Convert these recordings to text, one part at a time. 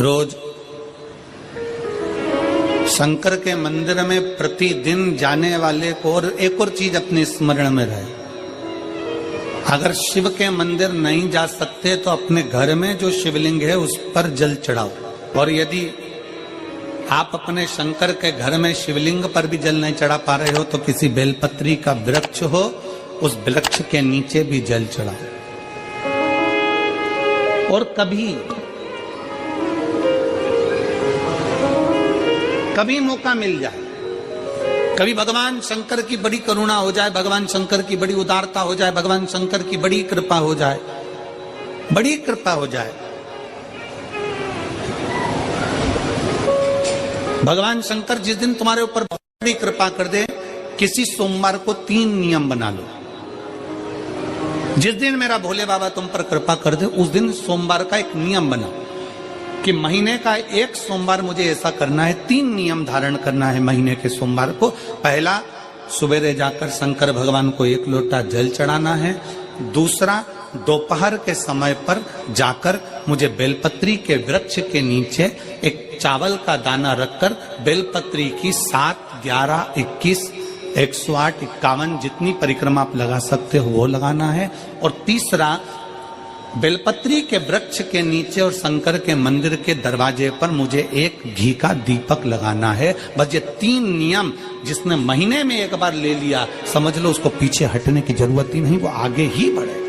रोज शंकर के मंदिर में प्रतिदिन जाने वाले को और एक और चीज अपने स्मरण में रहे, अगर शिव के मंदिर नहीं जा सकते तो अपने घर में जो शिवलिंग है उस पर जल चढ़ाओ। और यदि आप अपने शंकर के घर में शिवलिंग पर भी जल नहीं चढ़ा पा रहे हो तो किसी बेलपत्री का वृक्ष हो, उस वृक्ष के नीचे भी जल चढ़ाओ। और कभी मौका मिल जाए, कभी भगवान शंकर की बड़ी करुणा हो जाए, भगवान शंकर की बड़ी उदारता हो जाए, भगवान शंकर की बड़ी कृपा हो जाए, बड़ी कृपा हो जाए, भगवान शंकर जिस दिन तुम्हारे ऊपर बड़ी कृपा कर दे, किसी सोमवार को 3 नियम बना लो। जिस दिन मेरा भोले बाबा तुम पर कृपा कर दे उस दिन सोमवार का एक नियम बना कि महीने का एक सोमवार मुझे ऐसा करना है, 3 नियम धारण करना है महीने के सोमवार को। पहला, सुबेरे जाकर शंकर भगवान को 1 लोटा जल चढ़ाना है। दूसरा, दोपहर के समय पर जाकर मुझे बेलपत्री के वृक्ष के नीचे एक चावल का दाना रखकर बेलपत्री की 7, 11, 21, 108, 51 जितनी परिक्रमा आप लगा सकते हो वो लगाना है। और तीसरा, बेलपत्री के वृक्ष के नीचे और शंकर के मंदिर के दरवाजे पर मुझे एक घी का दीपक लगाना है। बस ये 3 नियम जिसने महीने में एक बार ले लिया, समझ लो उसको पीछे हटने की जरूरत ही नहीं, वो आगे ही बढ़े।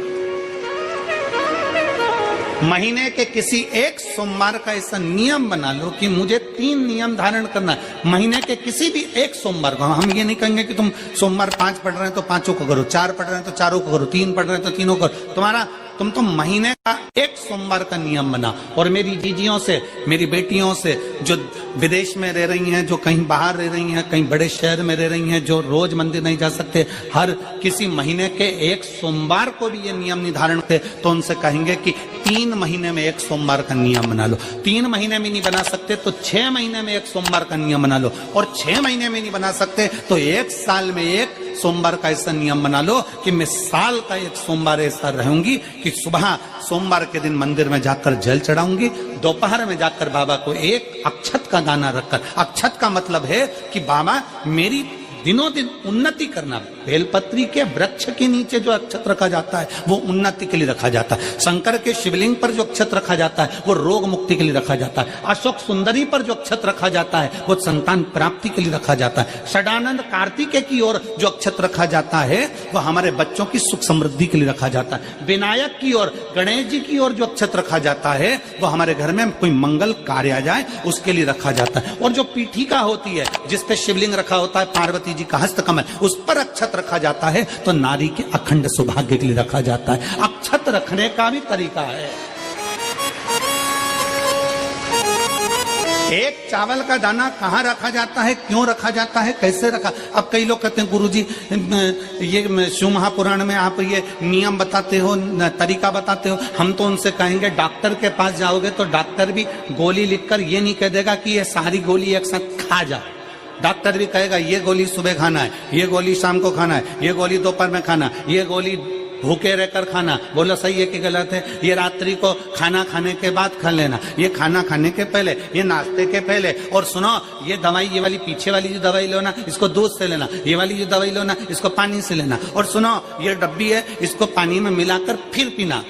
महीने के किसी एक सोमवार का ऐसा नियम बना लो कि मुझे 3 नियम धारण करना है महीने के किसी भी एक सोमवार को। हम ये नहीं कहेंगे कि तुम सोमवार 5 पढ़ रहे हैं तो 5 को करो, 4 पढ़ रहे हैं तो 4 को करो, 3 पढ़ रहे हैं तो 3 को करो। तुम तो महीने का एक सोमवार का नियम बना। और मेरी जीजियों से, मेरी बेटियों से जो विदेश में रह रही हैं, जो कहीं बाहर रह रही हैं, कहीं बड़े शहर में रह रही हैं, जो रोज मंदिर नहीं जा सकते, हर किसी महीने के एक सोमवार को भी ये नियम निर्धारण थे, तो उनसे कहेंगे कि 3 महीने में एक सोमवार का नियम बना लो। 3 महीने में नहीं बना सकते तो 6 महीने में एक सोमवार का नियम बना लो। और 6 महीने में नहीं बना सकते तो 1 साल में एक सोमवार का ऐसा नियम बना लो कि मैं साल का एक सोमवार ऐसा रहूंगी कि सुबह सोमवार के दिन मंदिर में जाकर जल चढ़ाऊंगी, दोपहर में जाकर बाबा को एक अक्षत का दाना रखकर, अक्षत का मतलब है कि बाबा मेरी दिनों दिन उन्नति करना। बेलपत्री के वृक्ष के नीचे जो अक्षत रखा जाता है वो उन्नति के लिए रखा जाता है। शंकर के शिवलिंग पर जो अक्षत रखा जाता है वो रोग मुक्ति के लिए रखा जाता है। अशोक सुंदरी पर जो अक्षत रखा जाता है वो संतान प्राप्ति के लिए रखा जाता है। षडानंद कार्तिकेय की ओर जो अक्षत रखा जाता है वो हमारे बच्चों की सुख समृद्धि के लिए रखा जाता है। विनायक की ओर, गणेश जी की ओर जो अक्षत रखा जाता है वो हमारे घर में कोई मंगल कार्य आ जाए उसके लिए रखा जाता है। और जो पीठिका होती है जिसपे शिवलिंग रखा होता है, पार्वती जी का हस्तकमल, उस पर अक्षत रखा जाता है तो नारी के अखंड सौभाग्य के लिए रखा जाता है। अक्षत रखने का भी तरीका है। एक चावल का दाना कहाँ रखा जाता है, क्यों रखा जाता है, कैसे रखा। अब कई लोग कहते हैं गुरुजी ये शिव महापुराण में आप ये नियम बताते हो, तरीका बताते हो। हम तो उनसे कहेंगे डॉक्टर के पास जाओगे तो डॉक्टर भी गोली लिखकर ये नहीं कह देगा कि ये सारी गोली एक साथ खा जा। डॉक्टर भी कहेगा ये गोली सुबह खाना है, ये गोली शाम को खाना है, ये गोली दोपहर में खाना, ये गोली भूखे रहकर खाना। बोलो सही है कि गलत है? ये रात्रि को खाना खाने के बाद खा लेना, ये खाना खाने के पहले, ये नाश्ते के पहले। और सुनो, ये दवाई, ये वाली पीछे वाली जो दवाई लो ना इसको दूध से लेना, ये वाली जो दवाई लो ना इसको पानी से लेना। और सुनो, ये डब्बी है इसको पानी में मिलाकर फिर पीना।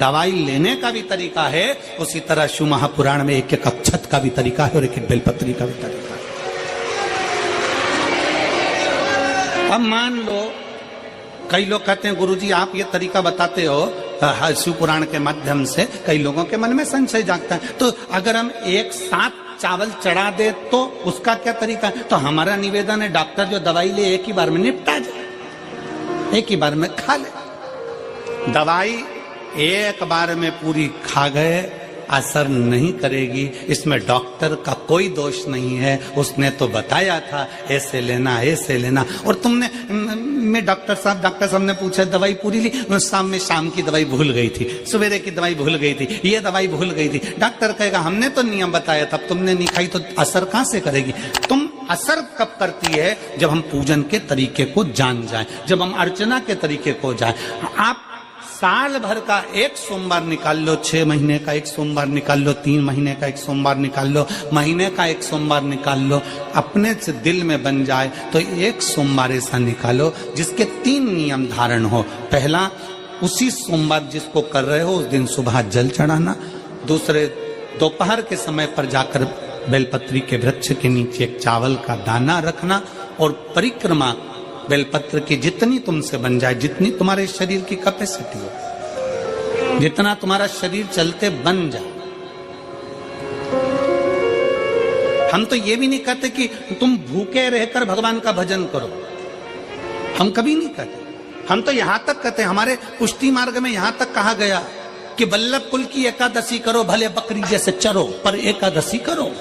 दवाई लेने का भी तरीका है, उसी तरह शिव महापुराण में एक एक अक्षत का भी तरीका है और एक एक बेलपत्री का भी तरीका है। अब मान लो कई लोग कहते हैं गुरुजी आप ये तरीका बताते हो शिव पुराण के माध्यम से, कई लोगों के मन में संशय जागता है, तो अगर हम एक साथ चावल चढ़ा दे तो उसका क्या तरीका है? तो हमारा निवेदन है डॉक्टर जो दवाई ले एक ही बार में निपटा जाए, एक ही बार में खा ले। दवाई एक बार में पूरी खा गए असर नहीं करेगी, इसमें डॉक्टर का कोई दोष नहीं है। उसने तो बताया था ऐसे लेना, ऐसे लेना। और तुमने, मैं डॉक्टर साहब ने पूछा दवाई पूरी ली, शाम की दवाई भूल गई थी, सवेरे की दवाई भूल गई थी, ये दवाई भूल गई थी। डॉक्टर कहेगा हमने तो नियम बताया था, तुमने नहीं खाई तो असर कहां से करेगी? तुम असर कब करती है? जब हम पूजन के तरीके को जान जाए, जब हम अर्चना के तरीके को जाए। आप साल भर का एक सोमवार निकाल लो, 6 महीने का एक सोमवार निकाल लो, 3 महीने का एक सोमवार निकाल लो, महीने का एक सोमवार निकाल लो, अपने से दिल में बन जाए तो एक सोमवार ऐसा निकालो जिसके 3 नियम धारण हो। पहला, उसी सोमवार जिसको कर रहे हो उस दिन सुबह जल चढ़ाना। दूसरे, दोपहर के समय पर जाकर बेलपत्री के वृक्ष के नीचे एक चावल का दाना रखना। और परिक्रमा बेलपत्र की जितनी तुमसे बन जाए, जितनी तुम्हारे शरीर की कैपेसिटी हो, जितना तुम्हारा शरीर चलते बन जाए। हम तो ये भी नहीं कहते कि तुम भूखे रहकर भगवान का भजन करो, हम कभी नहीं कहते। हम तो यहां तक कहते हैं, हमारे पुष्टि मार्ग में यहां तक कहा गया कि वल्लभ कुल की एकादशी करो, भले बकरी जैसे चरो पर एकादशी करो।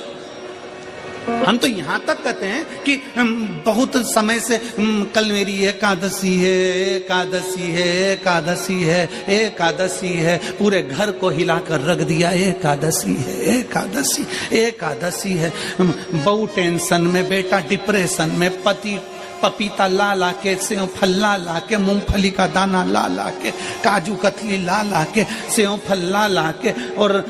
हम तो यहां तक कहते हैं कि बहुत समय से कल मेरी एकादशी है, एकादशी है, एकादशी है, एकादशी है, पूरे घर को हिलाकर रख दिया, एकादशी है, एकादशी, एकादशी है। बहू टेंशन में, बेटा डिप्रेशन में, पति पपीता ला ला के, सेव फल ला ला के, मूंगफली का दाना ला ला के, काजू कतली ला ला के, सेव फल ला ला के, और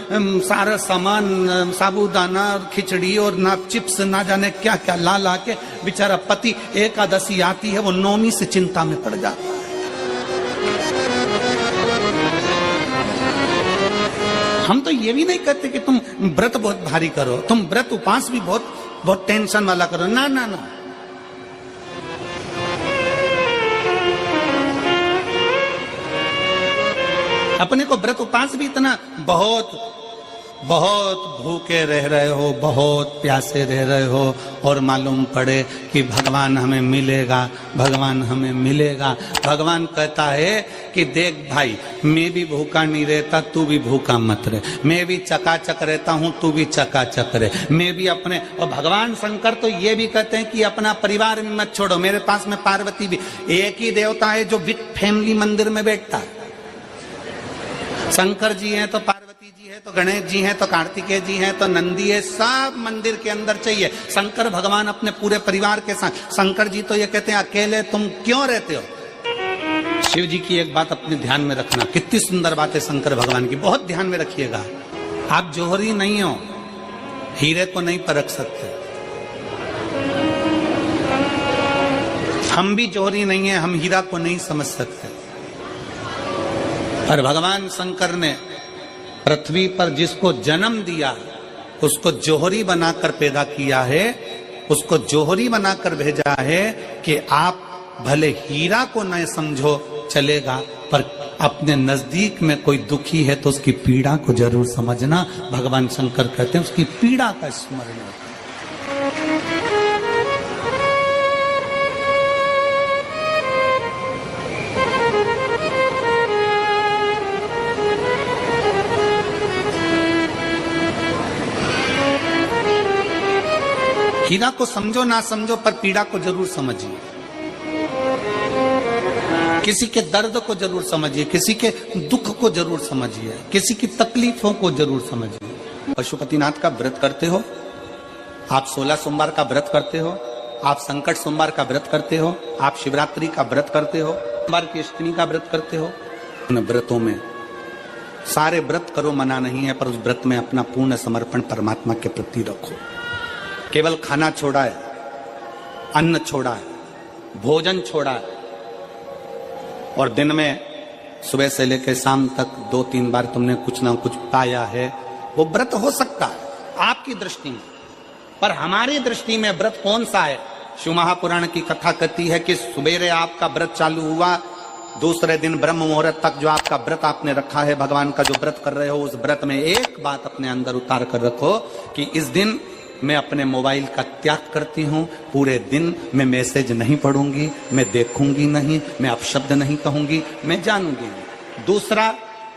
सारा सामान, साबूदाना और खिचड़ी और ना चिप्स ना जाने क्या क्या ला ला के, बेचारा पति एकादशी आती है वो नौमी से चिंता में पड़ जाता है। हम तो ये भी नहीं कहते कि तुम व्रत बहुत भारी करो, तुम व्रत उपास भी बहुत बहुत टेंशन वाला करो, ना ना ना। अपने को व्रत उपास भी इतना बहुत बहुत भूखे रह रहे हो, बहुत प्यासे रह रहे हो, और मालूम पड़े कि भगवान हमें मिलेगा, भगवान हमें मिलेगा। भगवान कहता है कि देख भाई, मैं भी भूखा नहीं रहता, तू भी भूखा मत रहे, मैं भी चकाचक रहता हूँ, तू भी चकाचक रहे, मैं भी अपने। और भगवान शंकर तो ये भी कहते हैं कि अपना परिवार में मत छोड़ो। मेरे पास में पार्वती भी, एक ही देवता है जो विद फैमिली मंदिर में बैठता है। शंकर जी हैं तो पार्वती जी है, तो गणेश जी हैं, तो कार्तिकेय जी हैं, तो नंदी है, सब मंदिर के अंदर चाहिए। शंकर भगवान अपने पूरे परिवार के साथ। शंकर जी तो ये कहते हैं अकेले तुम क्यों रहते हो। शिव जी की एक बात अपने ध्यान में रखना, कितनी सुंदर बात है शंकर भगवान की, बहुत ध्यान में रखिएगा। आप जोहरी नहीं हो, हीरे को नहीं परख सकते। हम भी जोहरी नहीं है, हम हीरा को नहीं समझ सकते। पर भगवान शंकर ने पृथ्वी पर जिसको जन्म दिया उसको जोहरी बनाकर पैदा किया है, उसको जोहरी बनाकर भेजा है कि आप भले हीरा को न समझो चलेगा, पर अपने नजदीक में कोई दुखी है तो उसकी पीड़ा को जरूर समझना। भगवान शंकर कहते हैं उसकी पीड़ा का स्मरण रखना। हीरा को समझो ना समझो, पर पीड़ा को जरूर समझिए। किसी के दर्द को जरूर समझिए, किसी के दुख को जरूर समझिए, किसी की तकलीफों को जरूर समझिए। पशुपतिनाथ का व्रत करते हो आप, 16 सोमवार का व्रत करते हो आप, संकट सोमवार का व्रत करते हो आप, शिवरात्रि का व्रत करते हो, सोमवार की अष्टमी का व्रत करते हो। उन व्रतों में सारे व्रत करो, मना नहीं है, पर उस व्रत में अपना पूर्ण समर्पण परमात्मा के प्रति रखो। केवल खाना छोड़ा है, अन्न छोड़ा है, भोजन छोड़ा है, और दिन में सुबह से लेकर शाम तक 2-3 बार तुमने कुछ ना कुछ पाया है, वो व्रत हो सकता है आपकी दृष्टि में, पर हमारी दृष्टि में व्रत कौन सा है। शिव महापुराण की कथा कहती है कि सुबेरे आपका व्रत चालू हुआ, दूसरे दिन ब्रह्म मुहूर्त तक जो आपका व्रत आपने रखा है, भगवान का जो व्रत कर रहे हो, उस व्रत में एक बात अपने अंदर उतार कर रखो कि इस दिन मैं अपने मोबाइल का त्याग करती हूँ, पूरे दिन मैं मैसेज नहीं पढ़ूंगी, मैं देखूंगी नहीं, मैं अपशब्द नहीं कहूंगी, मैं जानूंगी नहीं। दूसरा,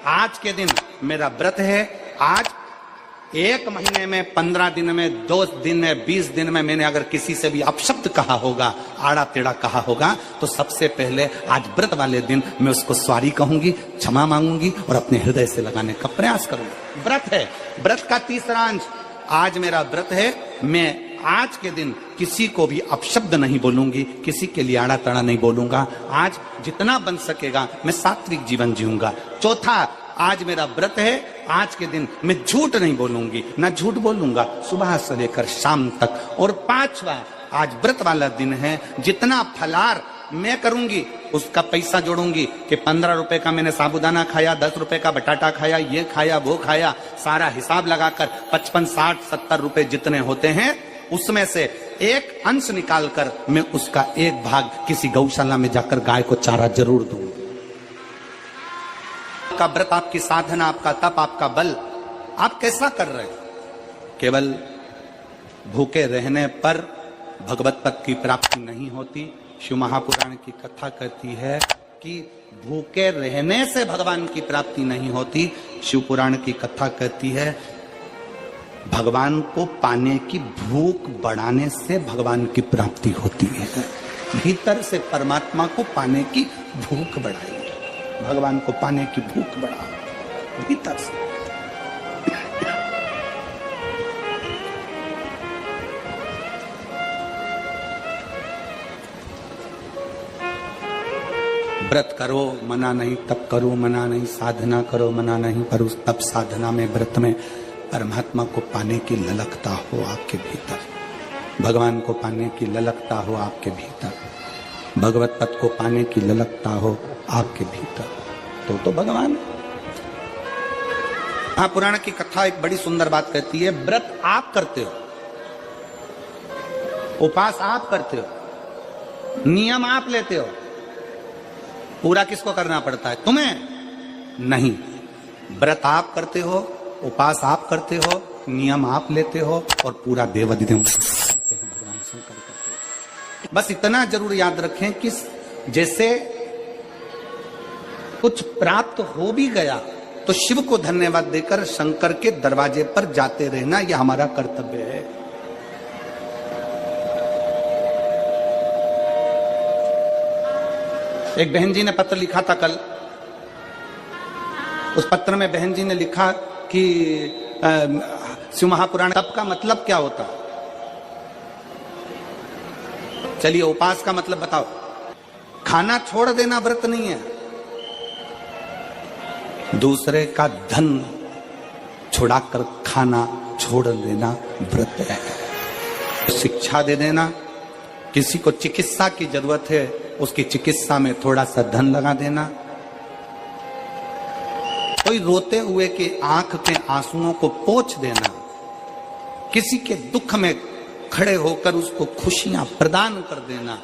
आज के दिन मेरा व्रत है, आज 1 महीने में, 15 दिन में, 2 दिन में, 20 दिन में मैंने अगर किसी से भी अपशब्द कहा होगा, आड़ा टेढ़ा कहा होगा, तो सबसे पहले आज व्रत वाले दिन मैं उसको सॉरी कहूंगी, क्षमा मांगूंगी और अपने हृदय से लगाने का प्रयास करूंगी। व्रत है, व्रत का तीसरा अंश, आज मेरा व्रत है, मैं आज के दिन किसी को भी अपशब्द नहीं बोलूंगी, किसी के लिए आड़ा तड़ा नहीं बोलूंगा। आज जितना बन सकेगा मैं सात्विक जीवन जीऊंगा। चौथा, आज मेरा व्रत है, आज के दिन मैं झूठ नहीं बोलूंगी, ना झूठ बोलूंगा सुबह से लेकर शाम तक। और पांचवा, आज व्रत वाला दिन है, जितना फलार मैं करूंगी उसका पैसा जोड़ूंगी कि 15 रुपए का मैंने साबुदाना खाया, 10 रुपए का बटाटा खाया, ये खाया वो खाया, सारा हिसाब लगाकर 55, 60, 70 रुपए जितने होते हैं उसमें से एक अंश निकालकर मैं उसका एक भाग किसी गौशाला में जाकर गाय को चारा जरूर दूंगी। आपका व्रत, आपकी साधना, आपका तप, आपका बल, आप कैसा कर रहे हैं? केवल भूखे रहने पर भगवत पद की प्राप्ति नहीं होती। शिव महापुराण की कथा कहती है कि भूखे रहने से भगवान की प्राप्ति नहीं होती। शिव पुराण की कथा कहती है भगवान को पाने की भूख बढ़ाने से भगवान की प्राप्ति होती है। भीतर से परमात्मा को पाने की भूख बढ़ाइए, भगवान को पाने की भूख बढ़ाओ भीतर से। व्रत करो मना नहीं, तप करो मना नहीं, साधना करो मना नहीं, पर उस तप साधना में व्रत में परमात्मा को पाने की ललकता हो आपके भीतर, भगवान को पाने की ललकता हो आपके भीतर, भगवत पद को पाने की ललकता हो आपके भीतर, तो भगवान। महापुराण की कथा एक बड़ी सुंदर बात कहती है, व्रत आप करते हो, उपास आप करते हो, नियम आप लेते हो, पूरा किसको करना पड़ता है? तुम्हें नहीं। व्रत आप करते हो, उपास आप करते हो, नियम आप लेते हो और पूरा देवाधिदेव भगवान शंकर करते हो। बस इतना जरूर याद रखें कि जैसे कुछ प्राप्त हो भी गया तो शिव को धन्यवाद देकर शंकर के दरवाजे पर जाते रहना, यह हमारा कर्तव्य है। एक बहन जी ने पत्र लिखा था कल, उस पत्र में बहन जी ने लिखा कि शिव महापुराण तप का मतलब क्या होता? चलिए उपास का मतलब बताओ। खाना छोड़ देना व्रत नहीं है, दूसरे का धन छुड़ाकर खाना छोड़ देना व्रत है। शिक्षा दे देना, किसी को चिकित्सा की जरूरत है उसकी चिकित्सा में थोड़ा सा धन लगा देना, कोई रोते हुए की आंख के आंसुओं को पोंछ देना, किसी के दुख में खड़े होकर उसको खुशियां प्रदान कर देना,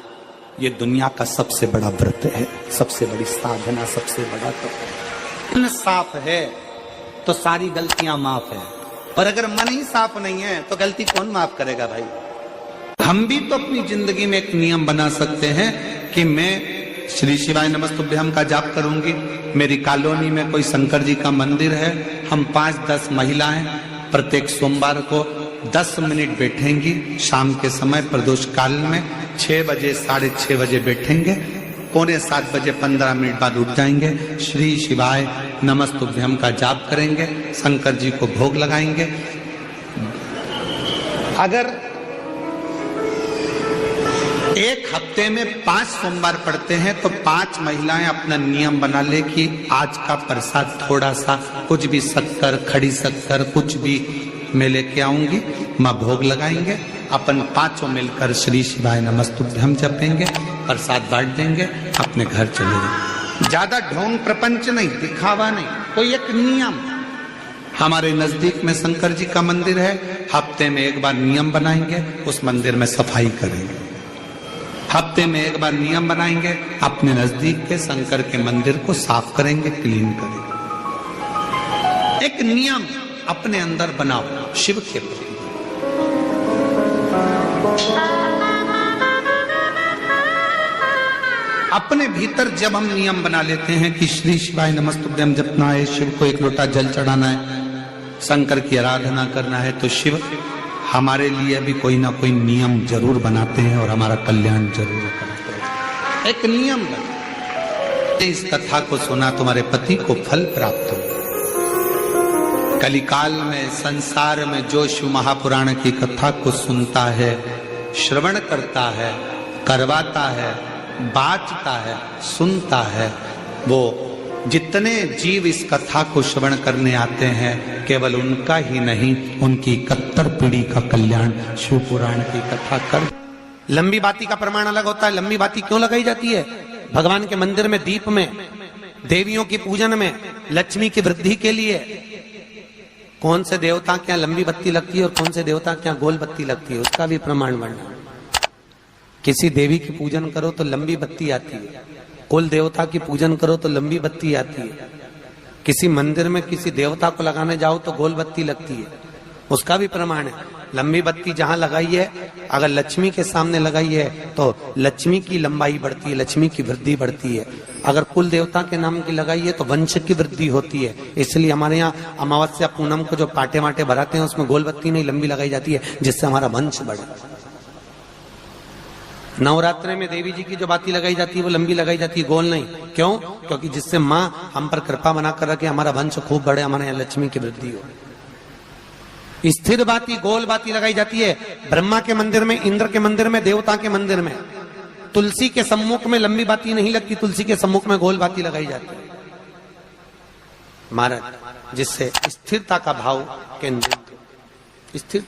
ये दुनिया का सबसे बड़ा व्रत है, सबसे बड़ी साधना, सबसे बड़ा तप। मन साफ है तो सारी गलतियां माफ है, और अगर मन ही साफ नहीं है तो गलती कौन माफ करेगा भाई? हम भी तो अपनी जिंदगी में एक नियम बना सकते हैं कि मैं श्री शिवाय नमस्तुभ्यम का जाप करूंगी, मेरी कॉलोनी में कोई शंकर जी का मंदिर है, हम 5-10 महिलाएं प्रत्येक सोमवार को 10 मिनट बैठेंगी, शाम के समय प्रदोष काल में 6 बजे 6:30 बजे बैठेंगे, 6:45 बजे 15 मिनट बाद उठ जाएंगे, श्री शिवाय नमस्तुभ्यम का जाप करेंगे, शंकर जी को भोग लगाएंगे। अगर एक हफ्ते में 5 सोमवार पड़ते हैं तो 5 महिलाएं अपना नियम बना ले कि आज का प्रसाद थोड़ा सा, कुछ भी शक्कर, खड़ी शक्कर, कुछ भी मैं लेके आऊंगी, मां भोग लगाएंगे, अपन 5 मिलकर श्री शिवाय नमस्तुभ्यम जपेंगे, प्रसाद बांट देंगे, अपने घर चले जाएंगे। ज्यादा ढोंग प्रपंच नहीं, दिखावा नहीं, कोई एक नियम। हमारे नजदीक में शंकर जी का मंदिर है, हफ्ते में एक बार नियम बनाएंगे, उस मंदिर में सफाई करेंगे, हफ्ते में एक बार नियम बनाएंगे, अपने नजदीक के शंकर के मंदिर को साफ करेंगे, क्लीन करेंगे। एक नियम अपने अंदर बनाओ शिव के प्रति। अपने भीतर जब हम नियम बना लेते हैं कि श्री शिवाय नमस्तुभ्यम जपना है, शिव को एक लोटा जल चढ़ाना है, शंकर की आराधना करना है, तो शिव हमारे लिए भी कोई ना कोई नियम जरूर बनाते हैं और हमारा कल्याण जरूर करते हैं। एक नियम बना, इस कथा को सुना, तुम्हारे पति को फल प्राप्त हो। कलिकाल में संसार में जो शिव महापुराण की कथा को सुनता है, श्रवण करता है, करवाता है, बांटता है, सुनता है, वो जितने जीव इस कथा को श्रवण करने आते हैं, केवल उनका ही नहीं, उनकी 71 पीढ़ी का कल्याण शिव पुराण की कथा कर। लंबी बाती का प्रमाण अलग होता है। लंबी बाती क्यों लगाई जाती है? भगवान के मंदिर में दीप में, देवियों की पूजन में, लक्ष्मी की वृद्धि के लिए। कौन से देवता क्या लंबी बत्ती लगती है और कौन से देवता क्या गोल बत्ती लगती है, उसका भी प्रमाण वर्णन। किसी देवी की पूजन करो तो लंबी बत्ती आती है, कुल देवता की पूजन करो तो लंबी बत्ती आती है। किसी मंदिर में किसी देवता को लगाने जाओ तो गोल बत्ती लगती है, उसका भी प्रमाण है। लंबी बत्ती जहां लगाई है, अगर लक्ष्मी के सामने लगाई है तो लक्ष्मी की लंबाई बढ़ती है, लक्ष्मी की वृद्धि बढ़ती है। अगर कुल देवता के नाम की लगाई है तो वंश की वृद्धि होती है। इसलिए हमारे यहाँ अमावस्या पूनम को जो पाटे वाटे भराते हैं उसमें गोल बत्ती नहीं लंबी लगाई जाती है, जिससे हमारा वंश बढ़े। नवरात्रे में देवी जी की जो बाती लगाई जाती है वो लंबी लगाई जाती है, गोल नहीं। क्यों? क्योंकि जिससे माँ हम पर कृपा बनाकर रखे, हमारा वंश खूब बढ़े, हमारे यहाँ लक्ष्मी की वृद्धि हो। स्थिर बाती, गोल बाती लगाई जाती है ब्रह्मा के मंदिर में, इंद्र के मंदिर में, देवता के मंदिर में। तुलसी के सम्मुख में लंबी बाती नहीं लगती, तुलसी के सम्मुख में गोल बाती लगाई जाती है महाराज, जिससे स्थिरता का भाव केंद्रित। स्थिर